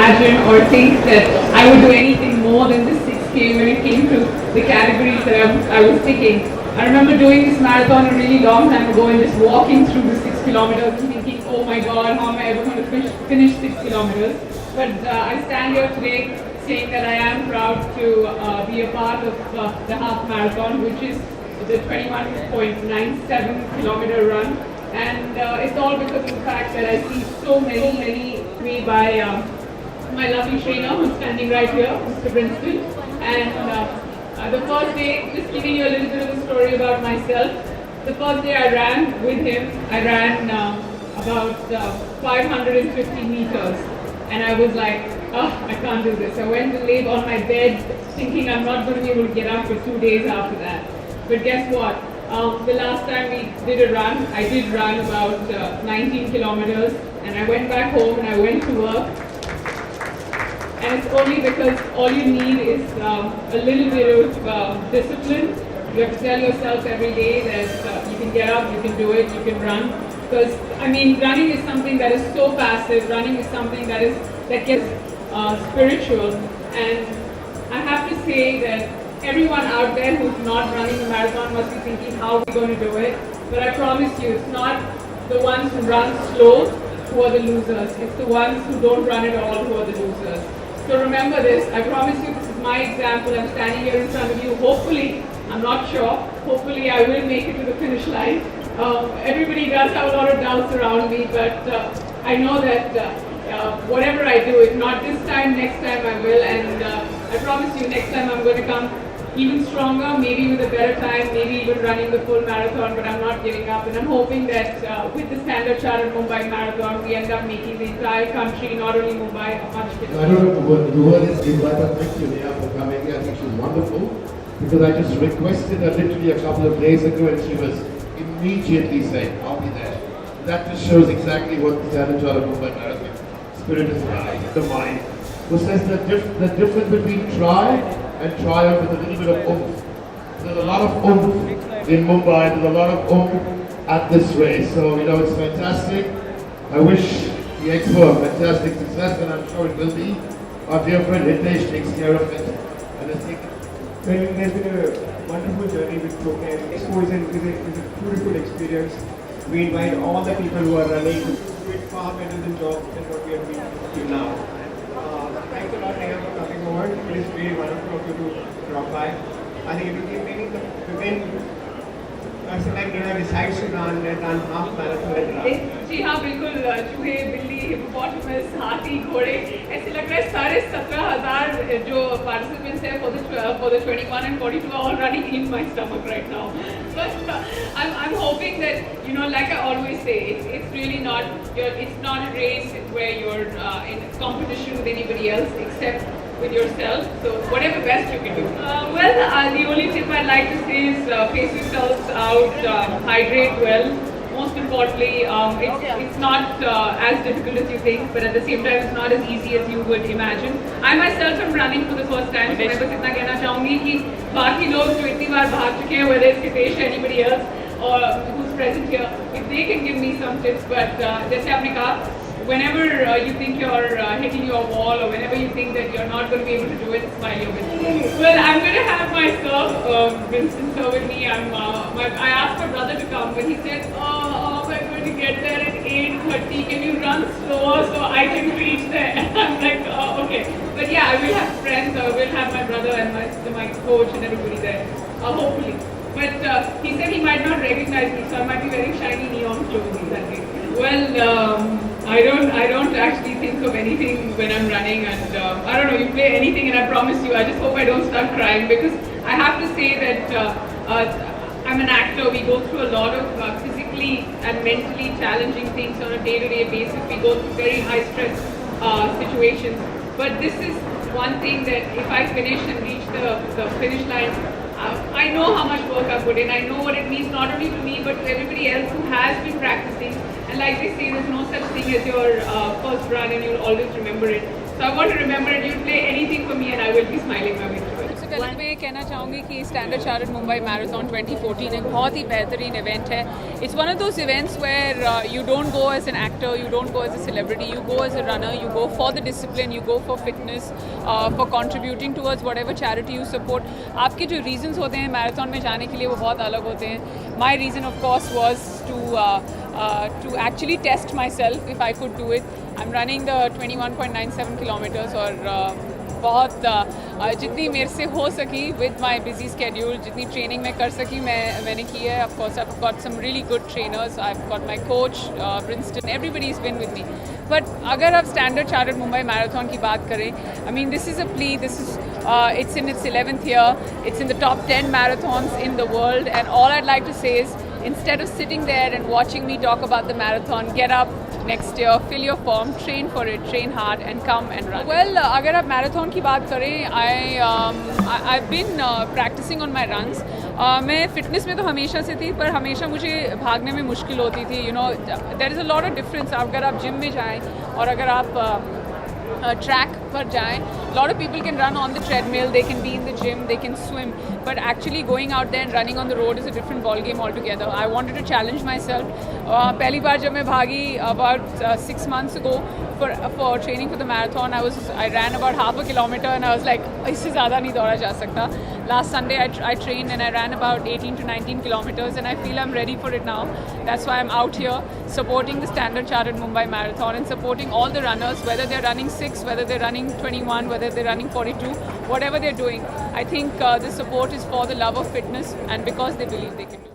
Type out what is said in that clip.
imagine or think that I would do anything more than the 6K when it came to the categories that I was picking. I remember doing this marathon a really long time ago and just walking through the 6 kilometers and thinking, oh my God, how am I ever going to finish 6 kilometers? But I stand here today saying that I am proud to be a part of the half marathon, which is the 21.97 kilometer run. And it's all because of the fact that I see so many made by my lovely trainer who's standing right here, Mr. Princeton. And the first day, just giving you a little bit of a story about myself. The first day I ran with him, I ran about 550 meters. And I was like, oh, I can't do this. I went to lay on my bed thinking I'm not going to be able to get up for 2 days after that. But guess what? The last time we did a run, I did run about 19 kilometers. And I went back home and I went to work. And it's only because all you need is a little bit of discipline. You have to tell yourself every day that you can get up, you can do it, you can run. Because, I mean, running is something that is so passive. Running is something that gets spiritual. And I have to say that everyone out there who's not running the marathon must be thinking, how are we going to do it? But I promise you, it's not the ones who run slow who are the losers. It's the ones who don't run at all who are the losers. So remember this. I promise you, this is my example. I'm standing here in front of you. Hopefully, I'm not sure, hopefully I will make it to the finish line. Everybody does have a lot of doubts around me, but I know that whatever I do, if not this time, next time I will. And I promise you, next time I'm going to come even stronger, maybe with a better time, maybe even running the full marathon, but I'm not giving up. And I'm hoping that with the Standard Chartered Mumbai Marathon, we end up making the entire country, not only Mumbai, a much better. I don't know the word is given, but thank you, Neha, for coming here. I think she's wonderful, because I just requested her literally a couple of days ago, and she was immediately saying, I'll be there. That just shows exactly what the Standard Chartered Mumbai Marathon spirit is like, the mind. Who says the difference between try and triumph with a little bit of oomph. There's a lot of oomph in Mumbai, there's a lot of oomph at this race. So, it's fantastic. I wish the Expo a fantastic success, and I'm sure it will be. Our dear friend Hitesh takes care of it. And I think well, it has been a wonderful journey with Program. Expo is a beautiful experience. We invite all the people who are running to do it far better than job than what we are doing till now. Thanks a lot, Neha, for coming over. It is very wonderful of you to drop by. I think it will be maybe the person like Neha decides to run half marathon. जी हाँ बिल्कुल चूहे बिल्ली hippopotamus हाथी घोड़े ऐसे लग रहा है सारे 17,000 जो participants है for the 21 and 42 are all running in my stomach right now. But I'm hoping that like I always say, it's really not it's not a race where you're in competition with anybody else except with yourself. So whatever best you can do. The only tip I'd like to say is pace yourselves out, hydrate well. Most importantly, it's not as difficult as you think, but at the same time, it's not as easy as you would imagine. I myself am running for the first time, so मैं बस इतना कहना चाहूँगी कि बाकी लोग जो इतनी बार भाग चुके हैं, whether it's Hitesh or anybody else or who's present here, if they can give me some tips, but जैसे आपने कहा, whenever you think you're hitting your wall, or whenever you think that you're not going to be able to do it, smile your way. Well, I'm going to have my serve, Vincent serve with me. I asked my brother to come, but he said, oh, we're going to get there at 8:30. Can you run slower so I can reach there? I'm like, oh, okay. But yeah, I will have friends. I will have my brother and my coach and everybody there, hopefully. But he said he might not recognize me, so I might be wearing shiny neon clothing that day. Well, I don't actually think of anything when I'm running, and I don't know, you play anything and I promise you, I just hope I don't start crying, because I have to say that I'm an actor. We go through a lot of physically and mentally challenging things on a day-to-day basis. We go through very high-stress situations. But this is one thing that if I finish and reach the finish line, I know how much work I put in. I know what it means not only to me but to everybody else who has been practicing. And like they say, there's no such thing as your first run and you'll always remember it. So I want to remember it. You'll play anything for me and I will be smiling my way through it. पहले तो मैं ये कहना चाहूँगी कि standard chartered Mumbai marathon 2014 एक बहुत ही बेहतरीन इवेंट है. It's one of those events where you don't go as an actor, you don't go as a celebrity, you go as a runner, you go for the discipline, you go for fitness, for contributing towards whatever charity you support. आपके जो reasons होते हैं marathon में जाने के लिए वो बहुत अलग होते हैं. My reason of course was to actually test myself if I could do it. I'm running the 21.97 kilometers और बहुत जितनी मेरे से हो सकी with my busy schedule, जितनी ट्रेनिंग मैं कर सकी मैंने की है. Of course I've got some really good trainers, I've got my coach Princeton, everybody's been with me. But अगर आप स्टैंडर्ड चार्टर्ड मुंबई मैराथन की बात करें, I mean this is a plea, it's in its 11th year, it's in the top 10 marathons in the world, and all I'd like to say is instead of sitting there and watching me talk about the marathon, get up next year, fill your form, train for it, train hard and come and run. Well, अगर आप marathon की बात करें, I've been practicing on my runs. मैं fitness में तो हमेशा से थी, पर हमेशा मुझे भागने में मुश्किल होती थी. You know, there is a lot of difference. अगर आप जिम में जाएं और अगर आप track पर जाएं, lot of people can run on the treadmill, they can be in the gym, they can swim, but actually going out there and running on the road is a different ball game altogether. I wanted to challenge myself. पहली बार जब मैं भागी about 6 months ago for training for the marathon, I ran about half a kilometer and I was like, इससे ज़्यादा नहीं दौड़ा जा सकता. Last Sunday I trained and I ran about 18 to 19 kilometers and I feel I'm ready for it now. That's why I'm out here supporting the Standard Chartered Mumbai Marathon and supporting all the runners, whether they're running 6, whether they're running 21, whether they're running 42, whatever they're doing. I think this support is for the love of fitness and because they believe they can do it.